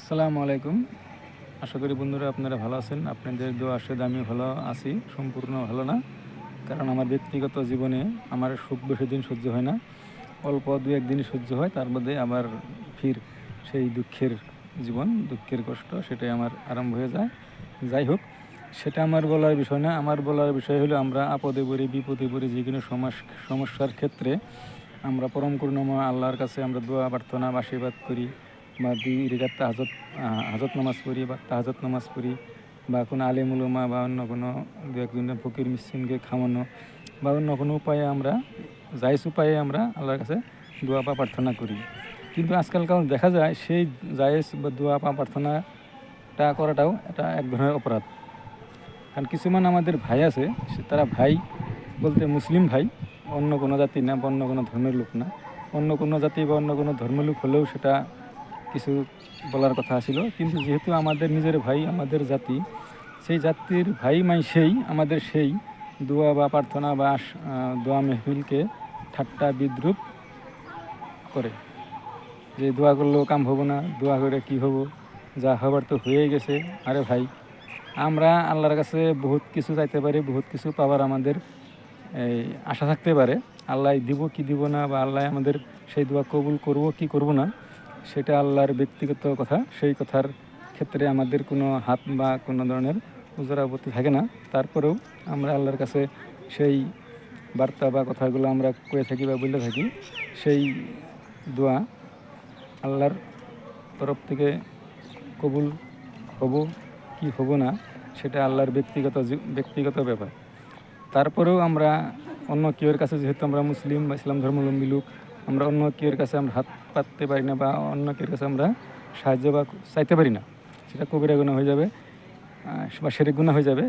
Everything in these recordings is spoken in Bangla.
আসসালামু আলাইকুম। আশা করি বন্ধুরা আপনারা ভালো আছেন। আপনাদের দোয়া আশীর্বাদে আমিও ভালো আছি। সম্পূর্ণ ভালো না। কারণ আমার ব্যক্তিগত জীবনে আমার সুখ বেশিদিন সহ্য হয় না। অল্প ২-১ দিনই সহ্য হয়। তার মধ্যে আবার ফির সেই দুঃখের জীবন, দুঃখের কষ্ট সেটাই আমার আরম্ভ হয়ে যায়। যাই হোক, সেটা আমার বলার বিষয় না। আমার বলার বিষয় হলো আমরা আপদে পড়ি, বিপদে পড়ি যেকোনো সমস্যার ক্ষেত্রে আমরা পরম করুণাময় আল্লাহর কাছে আমরা দোয়া প্রার্থনা বা আশীর্বাদ করি বা ২ রেকাত হাজত নামাজ পড়ি বা তাহাজ্জুদ নামাজ পড়ি বা কোনো আলেম ওলামা বা অন্য কোনো ২-১ জনের ফকির মিসকিনকে খাওয়ানো বা অন্য কোনো উপায়ে আমরা জায়েজ উপায়ে আমরা আল্লাহর কাছে দোয়া বা প্রার্থনা করি। কিন্তু আজকালকাল দেখা যায় সেই জায়েজ বা দোয়া বা প্রার্থনাটা করাটাও এটা এক ধরনের অপরাধ। কারণ কিছুমান আমাদের ভাই আছে তারা ভাই বলতে মুসলিম ভাই, অন্য কোনো জাতি না বা অন্য কোনো ধর্মের লোক না। অন্য কোনো জাতি বা অন্য কোনো ধর্মের লোক হলেও সেটা কিছু বলার কথা ছিল। কিন্তু যেহেতু আমাদের নিজের ভাই, আমাদের জাতি, সেই জাতির ভাই মাইসেই আমাদের সেই দোয়া বা প্রার্থনা বা দোয়া মেহফিলকে ঠাট্টা বিদ্রূপ করে। যে দোয়া করলেও কাম হবো না, দোয়া করে কী হবো? যা হবার তো হয়েই গেছে। আরে ভাই, আমরা আল্লাহর কাছে বহুত কিছু চাইতে পারি, বহুত কিছু পাবার আমাদের এই আশা থাকতে পারে। আল্লাহ দিব কি দিব না বা আল্লাহ আমাদের সেই দোয়া কবুল করব কি করব না, সেটা আল্লাহর ব্যক্তিগত কথা। সেই কথার ক্ষেত্রে আমাদের কোনো হাত বা কোনো ধরনের ওজর আপত্তি থাকে না। তারপরেও আমরা আল্লাহর কাছে সেই বার্তা বা কথাগুলো আমরা কয়ে থাকি বা বলে থাকি। সেই দোয়া আল্লাহর তরফ থেকে কবুল হব কি হব না, সেটা আল্লাহর ব্যক্তিগত ব্যাপার। তারপরেও আমরা অন্য কেউর কাছে, যেহেতু আমরা মুসলিম বা ইসলাম ধর্মাবলম্বী লোক, আমরা অন্য কেউর কাছে আমরা হাত পাততে পারি না বা অন্য কেউর কাছে আমরা সাহায্য বা চাইতে পারি না। সেটা কবিরা গুনাহ হয়ে যাবে বা শিরক গুনাহ হয়ে যাবে।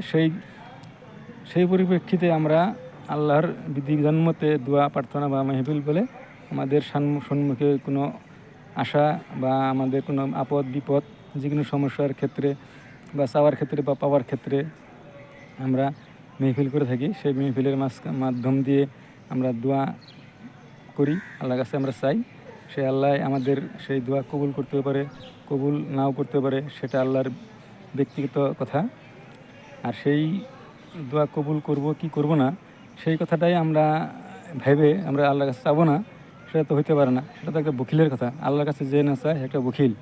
সেই পরিপ্রেক্ষিতে আমরা আল্লাহর বিধিবিধান মতে দোয়া প্রার্থনা বা মাহফিল বলে আমাদের সম্মুখে কোনো আশা বা আমাদের কোনো আপদ বিপদ যে কোনো সমস্যার ক্ষেত্রে বা চাওয়ার ক্ষেত্রে বা পাওয়ার ক্ষেত্রে আমরা মেহফিল করে থাকি। সেই মেহফিলের মাধ্যম দিয়ে আমরা দোয়া করি, আল্লাহর কাছে আমরা চাই। সে আল্লাহ আমাদের সেই দোয়া কবুল করতে পারে, কবুল নাও করতে পারে, সেটা আল্লাহর ব্যক্তিগত কথা। আর সেই দোয়া কবুল করব কি করব না, সেই কথাটাই আমরা ভেবে আমরা আল্লাহর কাছে চাবো না, সেটা তো হইতে পারে না। সেটা তো একটা বখিলের কথা। আল্লাহর কাছে যে না চায় একটা বখিল।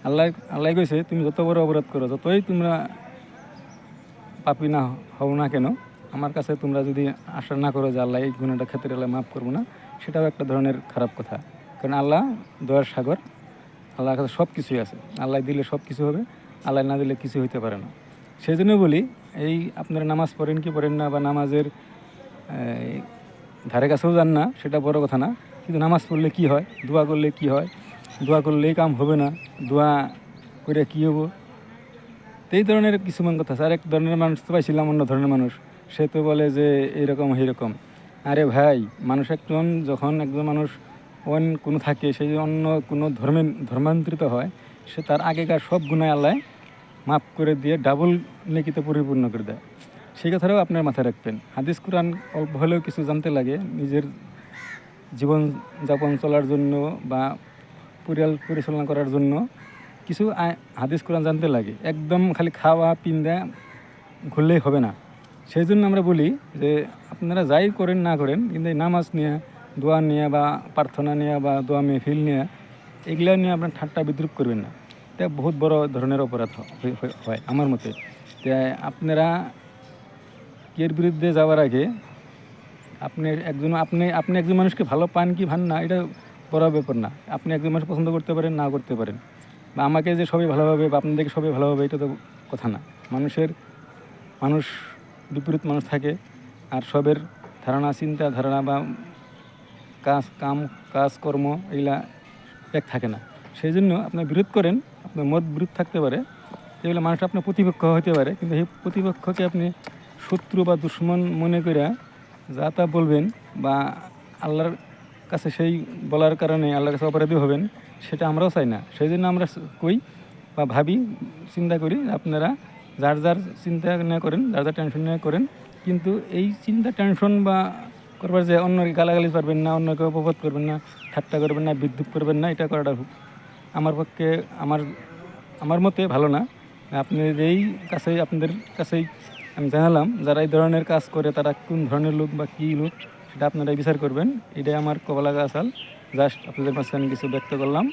আল্লাহ কইছে, তুমি যত বড় অপরাধ করো, যতই তোমরা পাপী না হও না কেন, আমার কাছে তোমরা যদি আশা না করো যে আল্লাহ এই গুনাহটার ক্ষেত্রে আল্লাহ মাফ করবো না, সেটাও একটা ধরনের খারাপ কথা। কারণ আল্লাহ দয়ার সাগর, আল্লাহর কাছে সব কিছুই আছে। আল্লাহ দিলে সব কিছু হবে, আল্লাহ না দিলে কিছু হইতে পারে না। সেই জন্য বলি, এই আপনারা নামাজ পড়েন কি পড়েন না বা নামাজের ধারে কাছেও যান না, সেটা বড় কথা না। কিন্তু নামাজ পড়লে কি হয়, দোয়া করলে কি হয়, দোয়া করলেই কাম হবে না, দোয়া করে কী হবো, তো এই ধরনের কিছুমান কথা আছে। আরেক ধরনের মানুষ তো পাইছিলাম, অন্য ধরনের মানুষ, সে তো বলে যে এইরকম এইরকম। আরে ভাই, মানুষ যখন একজন মানুষ কোনো থাকে, সেই অন্য কোনো ধর্মান্তরিত হয়, সে তার আগেকার সব গুনাহ আল্লাহ মাফ করে দিয়ে ডাবল নেকিতে পরিপূর্ণ করে দেয়। সেই কথাটাও আপনার মাথায় রাখবেন। হাদিস কোরআন অল্প হলেও কিছু জানতে লাগে নিজের জীবন যাপন চলার জন্য বা পরিচালনা করার জন্য। কিছু হাদিস কোরআন জানতে লাগে। একদম খালি খাওয়া পিন্দা ঘুরলেই হবে না। সেই জন্য আমরা বলি যে আপনারা যাই করেন না করেন, কিন্তু এই নামাজ নিয়ে, দোয়া নিয়ে বা প্রার্থনা নিয়ে বা দোয়া মেহফিল নিয়ে, এগুলো নিয়ে আপনার ঠাট্টা বিদ্রূপ করবেন না। এটা বহুত বড় ধরনের অপরাধ হয় আমার মতে। তাই আপনারা এর বিরুদ্ধে যাওয়ার আগে আপনি একজন মানুষকে ভালো পান কি ভান না, এটা বড় ব্যাপার না। আপনি একজন মানুষ পছন্দ করতে পারেন, না করতে পারেন, বা আমাকে যে সবাই ভালোভাবে বা আপনাদেরকে সবাই ভালোভাবে, এটা তো কথা না। মানুষ বিপরীত মানুষ থাকে, আর সবের চিন্তা ধারণা বা কাজকর্ম এগুলা এক থাকে না। সেই জন্য আপনি বিরোধ করেন, আপনার মত বিরোধ থাকতে পারে, যেগুলো মানুষ আপনার প্রতিপক্ষ হতে পারে, কিন্তু এই প্রতিপক্ষকে আপনি শত্রু বা দুশ্মন মনে করে যা তা বলবেন বা আল্লাহর কাছে সেই বলার কারণে আল্লাহর কাছে অপরাধী হবেন, সেটা আমরাও চাই না। সেই জন্য আমরা কই বা ভাবি, চিন্তা করি, আপনারা যার যার চিন্তা নিয়ে করেন, যার যার টেনশন নিয়ে করেন, কিন্তু এই চিন্তা টেনশন বা করবার যে অন্যকে গালাগালি পারবেন না, অন্যকে অপবাদ করবেন না, ঠাট্টা করবেন না, বিদ্রুপ করবেন না, এটা করাটা আমার পক্ষে, আমার আমার মতে ভালো না। আপনাদের কাছেই আমি জানালাম, যারা এই ধরনের কাজ করে তারা কোন ধরনের লোক বা কী লোক সেটা আপনারাই বিচার করবেন। এটাই আমার কপালা গাছাল, জাস্ট আপনাদের মাঝখানে কিছু ব্যক্ত করলাম।